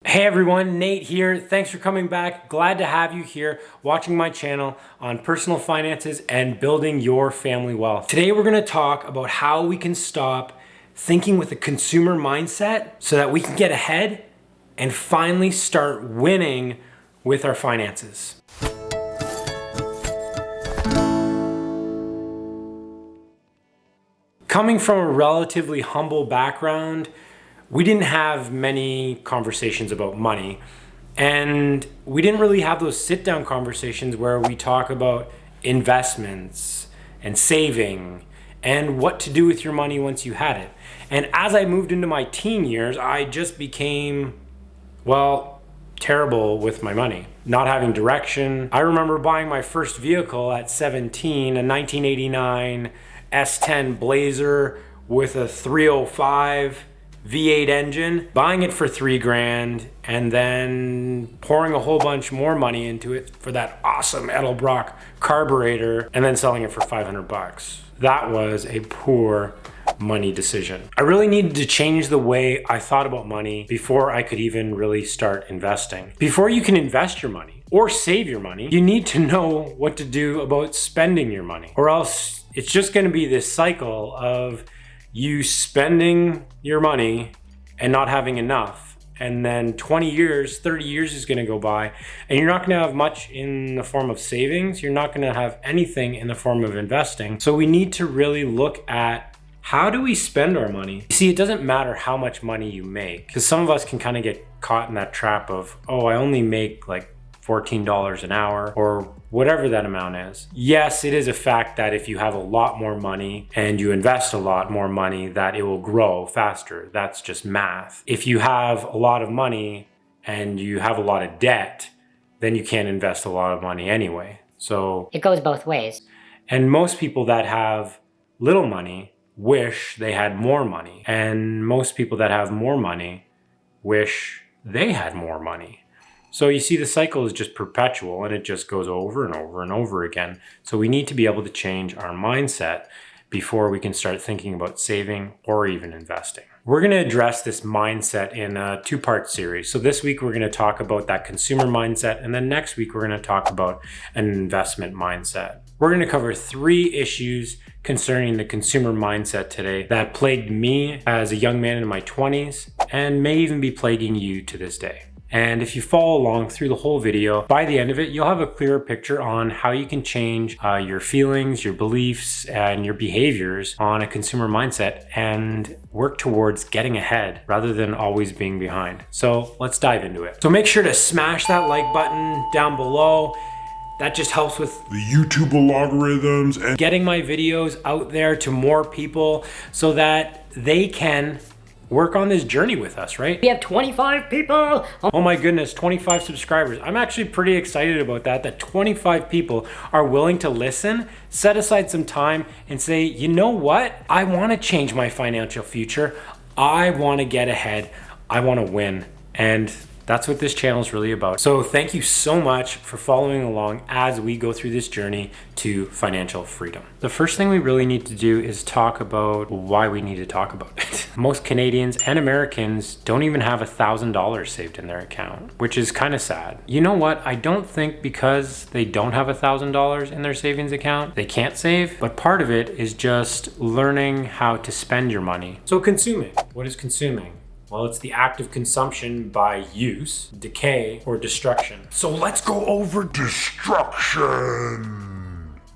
Hey everyone, Nate here. Thanks for coming back. Glad to have you here watching my channel on personal finances and building your family wealth. Today we're gonna talk about how we can stop thinking with a consumer mindset so that we can get ahead and finally start winning with our finances. Coming from a relatively humble background, we didn't have many conversations about money, and we didn't really have those sit-down conversations where we talk about investments and saving and what to do with your money once you had it. And as I moved into my teen years, I just became, terrible with my money, not having direction. I remember buying my first vehicle at 17, a 1989 S10 Blazer with a 305 V8 engine, buying it for $3,000 and then pouring a whole bunch more money into it for that awesome Edelbrock carburetor and then selling it for 500 bucks. That was a poor money decision. I really needed to change the way I thought about money before I could even really start investing. Before you can invest your money or save your money, you need to know what to do about spending your money, or else it's just going to be this cycle of you spending your money and not having enough. And then 20 years, 30 years is going to go by and you're not going to have much in the form of savings. You're not going to have anything in the form of investing. So we need to really look at, how do we spend our money? See, it doesn't matter how much money you make, because some of us can kind of get caught in that trap of, oh, I only make like $14 an hour or whatever that amount is. Yes, it is a fact that if you have a lot more money and you invest a lot more money, that it will grow faster. That's just math. If you have a lot of money and you have a lot of debt, then you can't invest a lot of money anyway. So it goes both ways. And most people that have little money wish they had more money. And most people that have more money wish they had more money. So you see, the cycle is just perpetual and it just goes over and over and over again. So we need to be able to change our mindset before we can start thinking about saving or even investing. We're going to address this mindset in a two-part series. So this week we're going to talk about that consumer mindset, and then next week we're going to talk about an investment mindset. We're going to cover 3 issues concerning the consumer mindset today that plagued me as a young man in my 20s and may even be plaguing you to this day. And if you follow along through the whole video, by the end of it, you'll have a clearer picture on how you can change your feelings, your beliefs, and your behaviors on a consumer mindset and work towards getting ahead rather than always being behind. So let's dive into it. So make sure to smash that like button down below. That just helps with the YouTube algorithms and getting my videos out there to more people so that they can work on this journey with us, right? We have 25 people. Oh my goodness, 25 subscribers. I'm actually pretty excited about that 25 people are willing to listen, set aside some time and say, you know what? I want to change my financial future. I want to get ahead. I want to win. And that's what this channel is really about. So thank you so much for following along as we go through this journey to financial freedom. The first thing we really need to do is talk about why we need to talk about it. Most Canadians and Americans don't even have $1,000 saved in their account, which is kind of sad. You know what? I don't think because they don't have $1,000 in their savings account, they can't save, but part of it is just learning how to spend your money. So consuming. What is consuming? Well, it's the act of consumption by use, decay, or destruction. So let's go over destruction.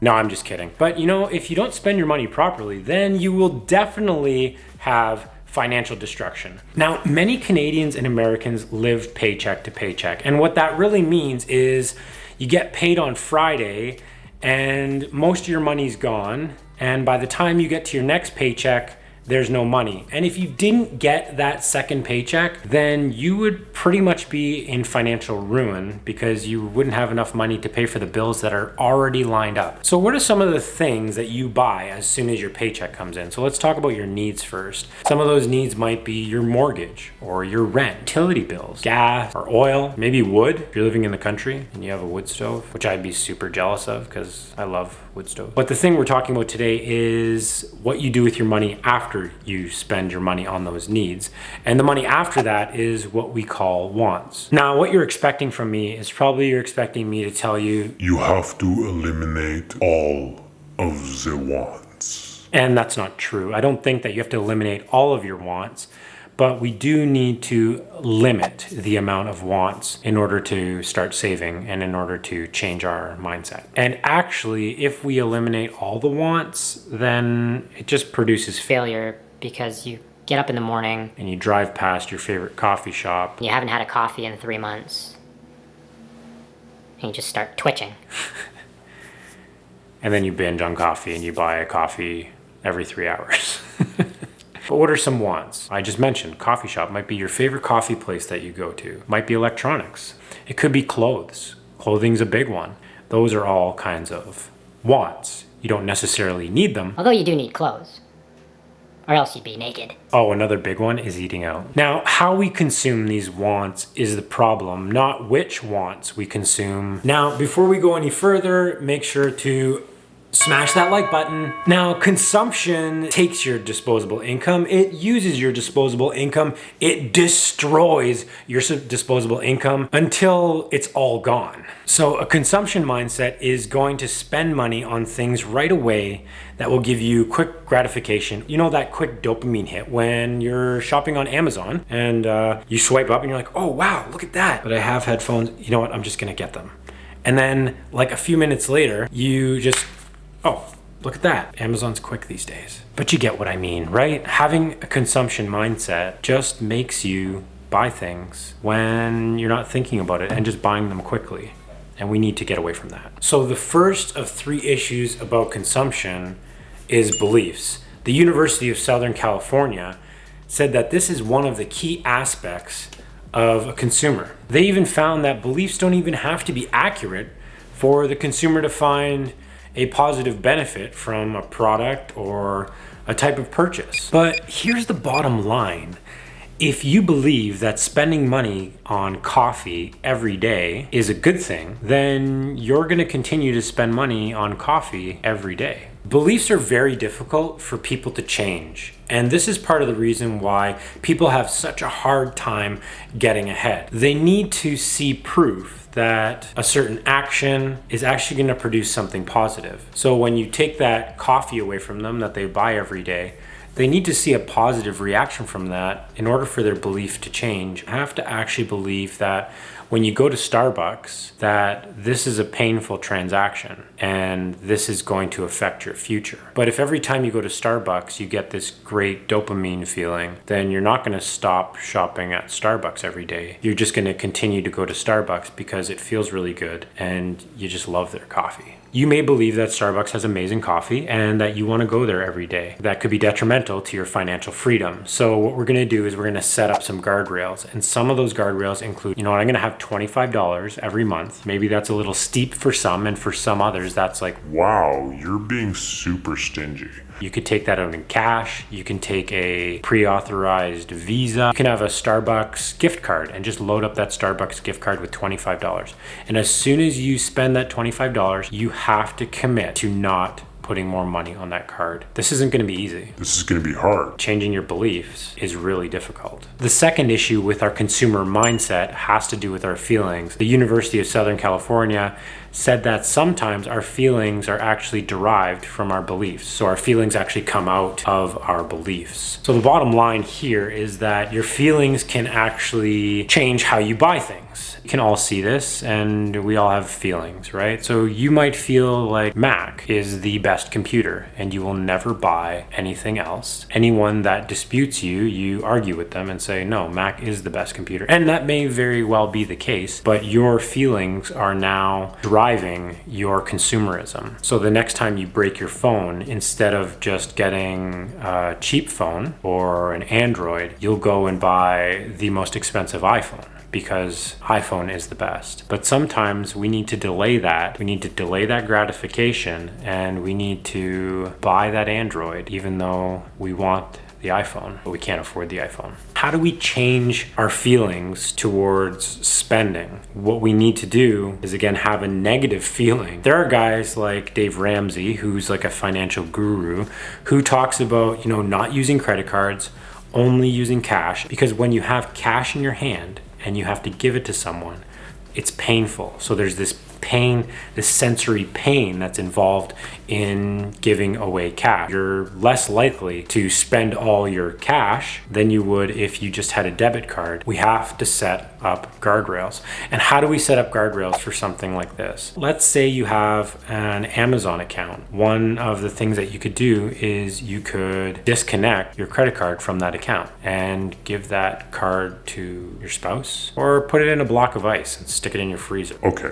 No, I'm just kidding. But you know, if you don't spend your money properly, then you will definitely have financial destruction. Now, many Canadians and Americans live paycheck to paycheck. And what that really means is you get paid on Friday and most of your money's gone. And by the time you get to your next paycheck, there's no money. And if you didn't get that second paycheck, then you would pretty much be in financial ruin because you wouldn't have enough money to pay for the bills that are already lined up. So what are some of the things that you buy as soon as your paycheck comes in? So let's talk about your needs first. Some of those needs might be your mortgage or your rent, utility bills, gas or oil, maybe wood if you're living in the country and you have a wood stove, which I'd be super jealous of because I love wood stove. But the thing we're talking about today is what you do with your money after you spend your money on those needs. And the money after that is what we call all wants. Now, what you're expecting from me is probably you're expecting me to tell you, you have to eliminate all of the wants. and that's not true. I don't think that you have to eliminate all of your wants, but we do need to limit the amount of wants in order to start saving and in order to change our mindset. And actually, if we eliminate all the wants, then it just produces Failure, because you get up in the morning, and you drive past your favorite coffee shop. you haven't had a coffee in 3 months, and you just start twitching. And then you binge on coffee and you buy a coffee every 3 hours. But what are some wants? I just mentioned coffee shop might be your favorite coffee place that you go to. Might be electronics. It could be clothes. Clothing's a big one. Those are all kinds of wants. You don't necessarily need them. Although you do need clothes, or else you'd be naked. Oh, another big one is eating out. Now, how we consume these wants is the problem, not which wants we consume. Now, before we go any further, make sure to smash that like button. Now, consumption takes your disposable income. It uses your disposable income. It destroys your disposable income until it's all gone. So a consumption mindset is going to spend money on things right away that will give you quick gratification. You know, that quick dopamine hit when you're shopping on Amazon and you swipe up and you're like, oh wow, look at that. But I have headphones. You know what? I'm just gonna get them. And then like a few minutes later, you just, oh, look at that. Amazon's quick these days. But you get what I mean, right? Having a consumption mindset just makes you buy things when you're not thinking about it and just buying them quickly. And we need to get away from that. So the first of 3 issues about consumption is beliefs. The University of Southern California said that this is one of the key aspects of a consumer. They even found that beliefs don't even have to be accurate for the consumer to find a positive benefit from a product or a type of purchase. But here's the bottom line. If you believe that spending money on coffee every day is a good thing, then you're going to continue to spend money on coffee every day. Beliefs are very difficult for people to change. And this is part of the reason why people have such a hard time getting ahead. They need to see proof that a certain action is actually going to produce something positive. So when you take that coffee away from them that they buy every day, they need to see a positive reaction from that in order for their belief to change. I have to actually believe that when you go to Starbucks, that this is a painful transaction and this is going to affect your future. But if every time you go to Starbucks, you get this great dopamine feeling, then you're not going to stop shopping at Starbucks every day. You're just going to continue to go to Starbucks because it feels really good and you just love their coffee. You may believe that Starbucks has amazing coffee and that you want to go there every day. That could be detrimental to your financial freedom. So what we're going to do is we're going to set up some guardrails. And some of those guardrails include, I'm going to have $25 every month. Maybe that's a little steep for some, and for some others, that's like, wow, you're being super stingy. You could take that out in cash. You can take a pre-authorized Visa. You can have a Starbucks gift card and just load up that Starbucks gift card with $25. And as soon as you spend that $25, you have to commit to not putting more money on that card. This isn't going to be easy. This is going to be hard. Changing your beliefs is really difficult. The second issue with our consumer mindset has to do with our feelings. The University of Southern California said that sometimes our feelings are actually derived from our beliefs. So our feelings actually come out of our beliefs. So the bottom line here is that your feelings can actually change how you buy things. You can all see this, and we all have feelings, right? So you might feel like Mac is the best computer and you will never buy anything else. Anyone that disputes you, you argue with them and say, no, Mac is the best computer. And that may very well be the case, but your feelings are now driving your consumerism. So the next time you break your phone, instead of just getting a cheap phone or an Android, you'll go and buy the most expensive iPhone, because iPhone is the best. But sometimes we need to delay that. We need to delay that gratification, and we need to buy that Android even though we want the iPhone, but we can't afford the iPhone. How do we change our feelings towards spending? What we need to do is, again, have a negative feeling. There are guys like Dave Ramsey, who's like a financial guru, who talks about, not using credit cards, only using cash, because when you have cash in your hand and you have to give it to someone, it's painful. So there's this pain, this sensory pain that's involved in giving away cash. You're less likely to spend all your cash than you would if you just had a debit card. We have to set up guardrails. And how do we set up guardrails for something like this? Let's say you have an Amazon account. One of the things that you could do is you could disconnect your credit card from that account and give that card to your spouse, or put it in a block of ice and stick it in your freezer. Okay.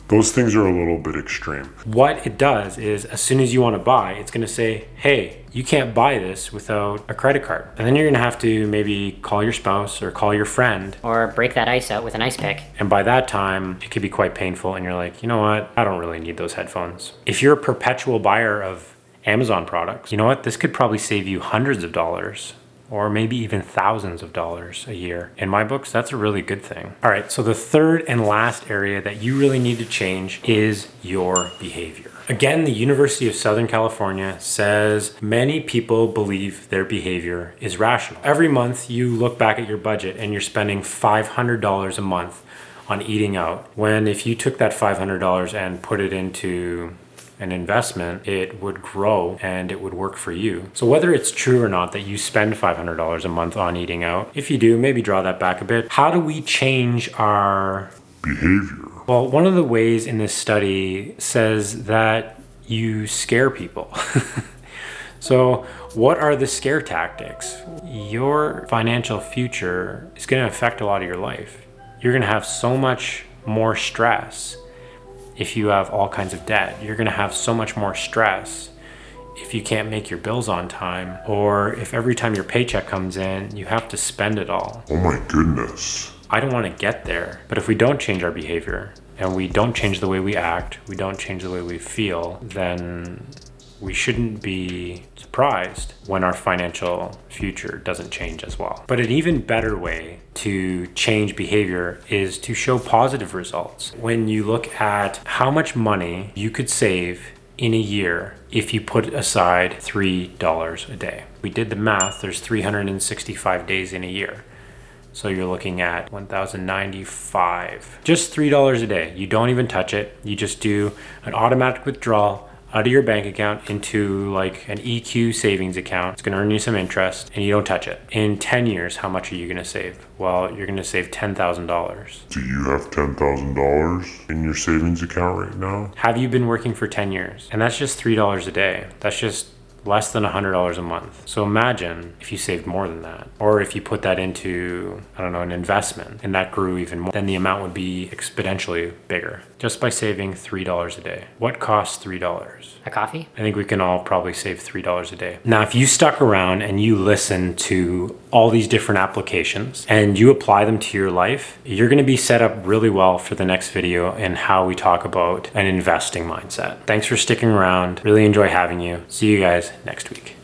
Those things are a little bit extreme. What it does is, as soon as you want to buy, it's going to say, hey, you can't buy this without a credit card. And then you're going to have to maybe call your spouse or call your friend. Or break that ice out with an ice pick. And by that time, it could be quite painful. And you're like, you know what? I don't really need those headphones. If you're a perpetual buyer of Amazon products, you know what? This could probably save you hundreds of dollars, or maybe even thousands of dollars a year. In my books, that's a really good thing. All right, so the third and last area that you really need to change is your behavior. Again, the University of Southern California says many people believe their behavior is rational. Every month you look back at your budget and you're spending $500 a month on eating out, when if you took that $500 and put it into an investment, it would grow and it would work for you. So whether it's true or not that you spend $500 a month on eating out, if you do, maybe draw that back a bit. How do we change our behavior? Well, one of the ways in this study says that you scare people. So what are the scare tactics? Your financial future is going to affect a lot of your life. You're going to have so much more stress if you have all kinds of debt. You're gonna have so much more stress if you can't make your bills on time, or if every time your paycheck comes in, you have to spend it all. Oh my goodness. I don't wanna get there, but if we don't change our behavior, and we don't change the way we act, we don't change the way we feel, then we shouldn't be surprised when our financial future doesn't change as well. But an even better way to change behavior is to show positive results. When you look at how much money you could save in a year if you put aside $3 a day. We did the math, there's 365 days in a year. So you're looking at 1,095. Just $3 a day. You don't even touch it. You just do an automatic withdrawal out of your bank account into like an EQ savings account. It's gonna earn you some interest and you don't touch it. In 10 years, how much are you gonna save? Well, you're gonna save $10,000. Do you have $10,000 in your savings account right now? Have you been working for 10 years? And that's just $3 a day. That's just less than $100 a month. So imagine if you saved more than that, or if you put that into, I don't know, an investment, and that grew even more, then the amount would be exponentially bigger just by saving $3 a day. What costs $3? A coffee? I think we can all probably save $3 a day. Now, if you stuck around and you listen to all these different applications and you apply them to your life, you're gonna be set up really well for the next video and how we talk about an investing mindset. Thanks for sticking around. Really enjoy having you. See you guys next week.